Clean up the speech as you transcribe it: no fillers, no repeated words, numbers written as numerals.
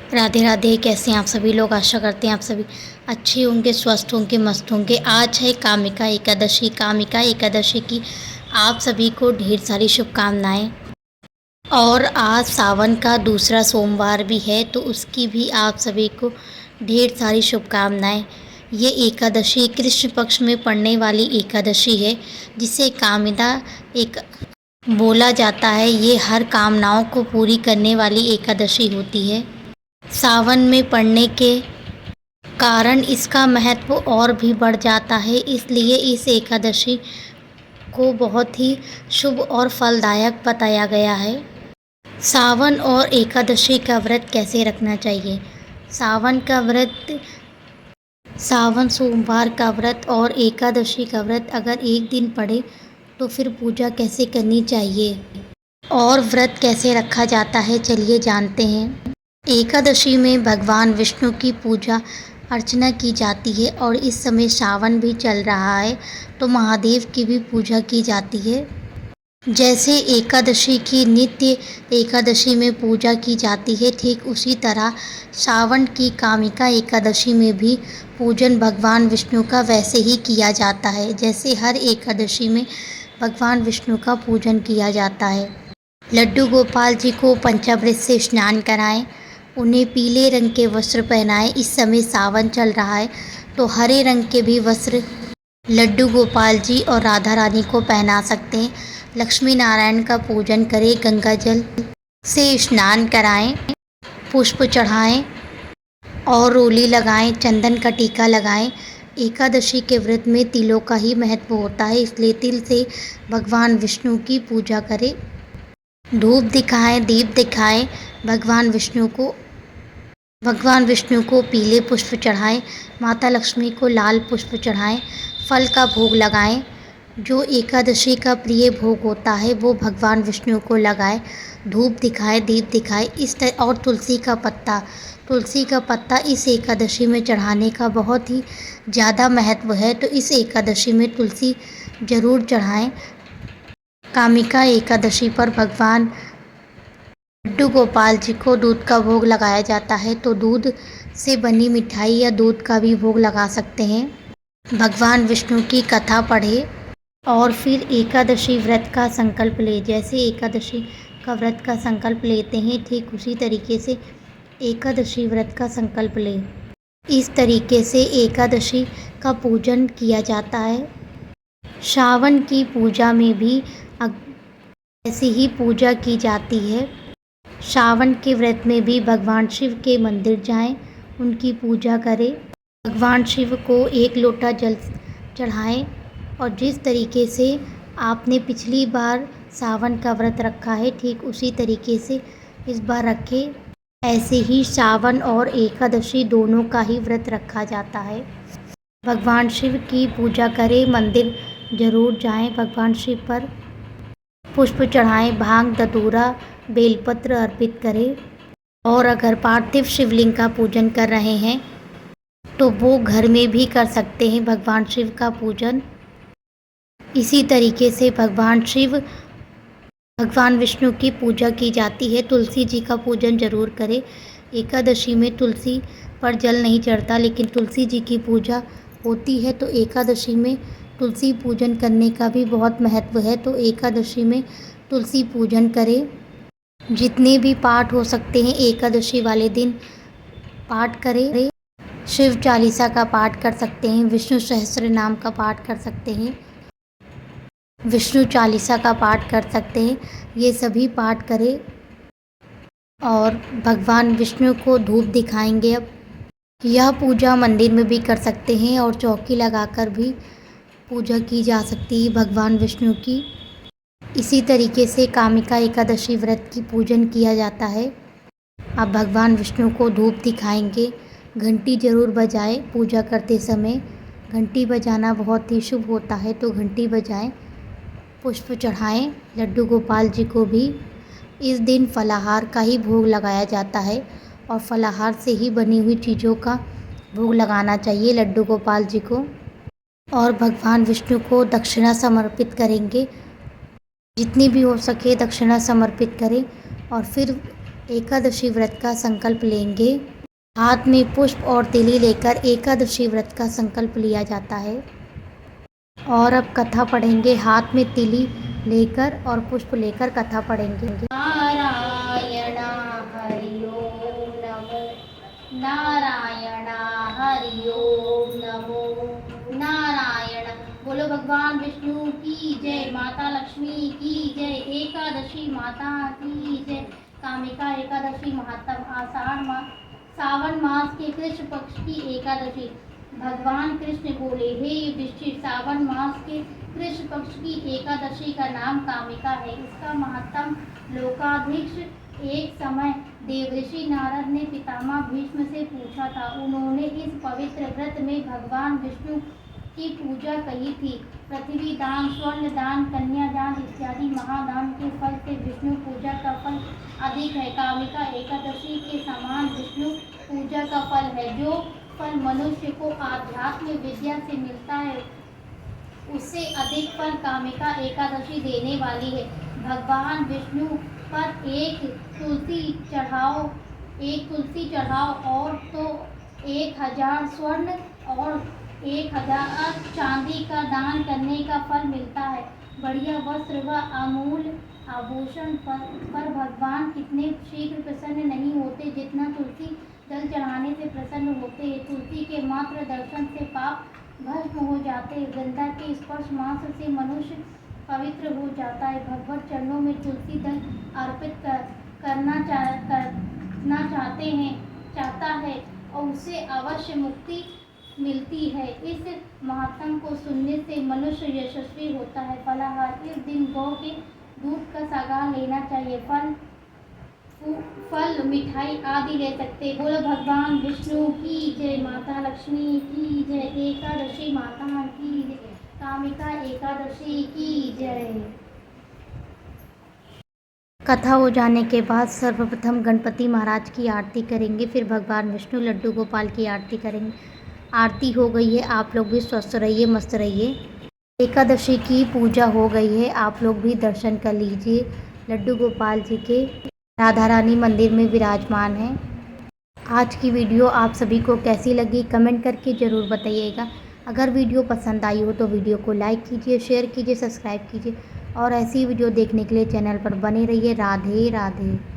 राधे राधे। कैसे हैं आप सभी लोग? आशा करते हैं आप सभी अच्छे होंगे, स्वस्थ होंगे, मस्त होंगे। आज है कामिका एकादशी। कामिका एकादशी की आप सभी को ढेर सारी शुभकामनाएं। और आज सावन का दूसरा सोमवार भी है, तो उसकी भी आप सभी को ढेर सारी शुभकामनाएं। ये एकादशी कृष्ण पक्ष में पड़ने वाली एकादशी है, जिसे कामिका एक बोला जाता है। ये हर कामनाओं को पूरी करने वाली एकादशी होती है। सावन में पड़ने के कारण इसका महत्व और भी बढ़ जाता है, इसलिए इस एकादशी को बहुत ही शुभ और फलदायक बताया गया है। सावन और एकादशी का व्रत कैसे रखना चाहिए? सावन सोमवार का व्रत और एकादशी का व्रत अगर एक दिन पड़े तो फिर पूजा कैसे करनी चाहिए और व्रत कैसे रखा जाता है, चलिए जानते हैं। एकादशी में भगवान विष्णु की पूजा अर्चना की जाती है और इस समय सावन भी चल रहा है, तो महादेव की भी पूजा की जाती है। जैसे एकादशी की नित्य एकादशी में पूजा की जाती है, ठीक उसी तरह सावन की कामिका एकादशी में भी पूजन भगवान विष्णु का वैसे ही किया जाता है, जैसे हर एकादशी में भगवान विष्णु का पूजन किया जाता है। लड्डू गोपाल जी को पंचामृत से स्नान कराएं, उन्हें पीले रंग के वस्त्र पहनाएं। इस समय सावन चल रहा है, तो हरे रंग के भी वस्त्र लड्डू गोपाल जी और राधा रानी को पहना सकते हैं। लक्ष्मी नारायण का पूजन करें, गंगा जल से स्नान कराएं, पुष्प चढ़ाएं और रोली लगाएं, चंदन का टीका लगाएं। एकादशी के व्रत में तिलों का ही महत्व होता है, इसलिए तिल से भगवान विष्णु की पूजा करें। धूप दिखाएं, दीप दिखाएं। भगवान विष्णु को पीले पुष्प चढ़ाएं, माता लक्ष्मी को लाल पुष्प चढ़ाएं, फल का भोग लगाएं। जो एकादशी का प्रिय भोग होता है वो भगवान विष्णु को लगाएं। धूप दिखाएं, दीप दिखाएं। और तुलसी का पत्ता इस एकादशी में चढ़ाने का बहुत ही ज़्यादा महत्व है, तो इस एकादशी में तुलसी ज़रूर चढ़ाएं। कामिका एकादशी पर भगवान लड्डू गोपाल जी को दूध का भोग लगाया जाता है, तो दूध से बनी मिठाई या दूध का भी भोग लगा सकते हैं। भगवान विष्णु की कथा पढ़े और फिर एकादशी व्रत का संकल्प ले। जैसे एकादशी का व्रत का संकल्प लेते हैं, ठीक उसी तरीके से एकादशी व्रत का संकल्प ले। इस तरीके से एकादशी का पूजन किया जाता है। सावन की पूजा में भी ऐसी ही पूजा की जाती है। सावन के व्रत में भी भगवान शिव के मंदिर जाएं, उनकी पूजा करें। भगवान शिव को एक लोटा जल चढ़ाएं और जिस तरीके से आपने पिछली बार सावन का व्रत रखा है, ठीक उसी तरीके से इस बार रखें। ऐसे ही सावन और एकादशी दोनों का ही व्रत रखा जाता है। भगवान शिव की पूजा करें, मंदिर ज़रूर जाएं, भगवान शिव पर पुष्प चढ़ाएं, भांग धतूरा बेलपत्र अर्पित करें। और अगर पार्थिव शिवलिंग का पूजन कर रहे हैं तो वो घर में भी कर सकते हैं भगवान शिव का पूजन। इसी तरीके से भगवान विष्णु की पूजा की जाती है। तुलसी जी का पूजन ज़रूर करें। एकादशी में तुलसी पर जल नहीं चढ़ता, लेकिन तुलसी जी की पूजा होती है, तो एकादशी में तुलसी पूजन करने का भी बहुत महत्व है। तो एकादशी में तुलसी पूजन करें। जितने भी पाठ हो सकते हैं एकादशी वाले दिन पाठ करें। शिव चालीसा का पाठ कर सकते हैं, विष्णु सहस्त्र नाम का पाठ कर सकते हैं, विष्णु चालीसा का पाठ कर सकते हैं। ये सभी पाठ करें और भगवान विष्णु को धूप दिखाएंगे। अब यह पूजा मंदिर में भी कर सकते हैं और चौकी लगाकर भी पूजा की जा सकती है भगवान विष्णु की। इसी तरीके से कामिका एकादशी व्रत की पूजन किया जाता है। आप भगवान विष्णु को धूप दिखाएंगे, घंटी ज़रूर बजाएं। पूजा करते समय घंटी बजाना बहुत ही शुभ होता है, तो घंटी बजाएं, पुष्प चढ़ाएं। लड्डू गोपाल जी को भी इस दिन फलाहार का ही भोग लगाया जाता है और फलाहार से ही बनी हुई चीज़ों का भोग लगाना चाहिए लड्डू गोपाल जी को। और भगवान विष्णु को दक्षिणा समर्पित करेंगे, जितनी भी हो सके दक्षिणा समर्पित करें। और फिर एकादशी व्रत का संकल्प लेंगे। हाथ में पुष्प और तिली लेकर एकादशी व्रत का संकल्प लिया जाता है। और अब कथा पढ़ेंगे। हाथ में तिली लेकर और पुष्प लेकर कथा पढ़ेंगे। नारायण हरि ओम नमो नारायण हरि ओम नमो नारायण। बोलो भगवान विष्णु की जय, माता लक्ष्मी की जय, एकादशी माता की जय। कामिका एकादशी महात्म सावन मास के कृष्ण पक्ष की एकादशी। भगवान कृष्ण बोले, हे युधिष्ठिर, सावन मास के कृष्ण पक्ष की एकादशी का नाम कामिका है। इसका महत्व लोकाधीश। एक समय देवर्षि नारद ने पितामह भीष्म से पूछा था। उन्होंने इस पवित्र व्रत में भगवान विष्णु की पूजा कही थी। पृथ्वी दान, स्वर्ण दान, कन्यादान इत्यादि महादान के फल से विष्णु पूजा का फल अधिक है। कामिका एकादशी के समान विष्णु पूजा का फल है। जो फल मनुष्य को आध्यात्म विद्या से मिलता है, उससे अधिक फल कामिका एकादशी देने वाली है। भगवान विष्णु पर एक तुलसी चढ़ाओ और तो 1000 स्वर्ण और 1000 चांदी का दान करने का फल मिलता है। बढ़िया वस्त्र व अमूल्य आभूषण पर भगवान कितने शीघ्र प्रसन्न नहीं होते जितना तुलसी जल चढ़ाने से प्रसन्न होते हैं। तुलसी के मात्र दर्शन से पाप भस्म हो जाते हैं। गंगा के स्पर्श मात्र से मनुष्य पवित्र हो जाता है। भगवत चरणों में तुलसी दल अर्पित करना चाहता है और उसे अवश्य मुक्ति मिलती है। इस महात्म को सुनने से मनुष्य यशस्वी होता है। फलाहार, इस दिन गौ के दूध का सागार लेना चाहिए। फल मिठाई आदि ले सकते। बोलो भगवान विष्णु की जय, माता लक्ष्मी की जय, एकादशी माता की जय, कामिका एकादशी की जय। कथा हो जाने के बाद सर्वप्रथम गणपति महाराज की आरती करेंगे, फिर भगवान विष्णु लड्डू गोपाल की आरती करेंगे। आरती हो गई है। आप लोग भी स्वस्थ रहिए, मस्त रहिए। एकादशी की पूजा हो गई है। आप लोग भी दर्शन कर लीजिए। लड्डू गोपाल जी के राधा रानी मंदिर में विराजमान हैं। आज की वीडियो आप सभी को कैसी लगी कमेंट करके ज़रूर बताइएगा। अगर वीडियो पसंद आई हो तो वीडियो को लाइक कीजिए, शेयर कीजिए, सब्सक्राइब कीजिए और ऐसी वीडियो देखने के लिए चैनल पर बने रहिए। राधे राधे।